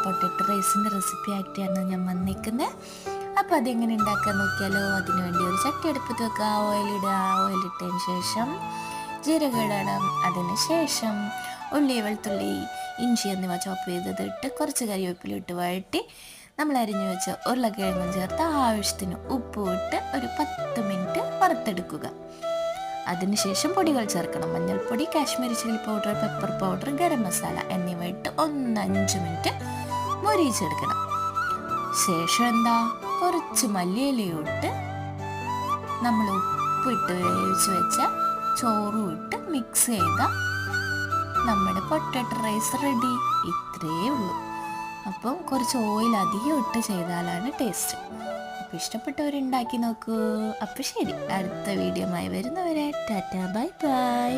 Potato റൈസിൻ്റെ recipe ആയിട്ടാണ് ഞാൻ വന്നിരിക്കുന്നത്. അപ്പോൾ അതെങ്ങനെ ഉണ്ടാക്കാൻ നോക്കിയാലോ. അതിന് വേണ്ടി ഒരു ചട്ടി അടുപ്പത്ത് വെക്കുക, ഓയിലിടുക. ഓയിലിട്ടതിന് ശേഷം ജീരകം ഇടണം. അതിന് ശേഷം ഉള്ളി, വെളുത്തുള്ളി, ഇഞ്ചി എന്നിവ ചോപ്പ് ചെയ്തത് ഇട്ട് കുറച്ച് കറിവേപ്പില ഇട്ട് വഴറ്റി നമ്മൾ അരിഞ്ഞു വെച്ച ഉരുളക്കിഴങ്ങും ചേർത്ത് ആവശ്യത്തിന് ഉപ്പും ഇട്ട് ഒരു 10 മിനിറ്റ് വറുത്തെടുക്കുക. അതിനുശേഷം പൊടികൾ ചേർക്കണം. മഞ്ഞൾപ്പൊടി, Kashmiri chilli powder, pepper powder, garam masala എന്നിവ ഇട്ട് 5 മിനിറ്റ് മൊരിയിച്ചെടുക്കണം. ശേഷം കുറച്ച് മല്ലിയിലയിട്ട് നമ്മൾ ഉപ്പിട്ട് വേവിച്ച് വെച്ച ചോറും ഇട്ട് മിക്സ് ചെയ്ത നമ്മുടെ പൊട്ടറ്റോ റൈസ് റെഡി. ഇത്രയേ ഉള്ളൂ. അപ്പം കുറച്ച് ഓയിൽ അധികം ഇട്ട് ചെയ്താലാണ് ടേസ്റ്റ്. അപ്പോൾ ഇഷ്ടപ്പെട്ടവരുണ്ടാക്കി നോക്കൂ. അപ്പോൾ ശരി, അടുത്ത വീഡിയോയുമായി വരുന്നവരെ ടാറ്റാ, ബൈ ബൈ.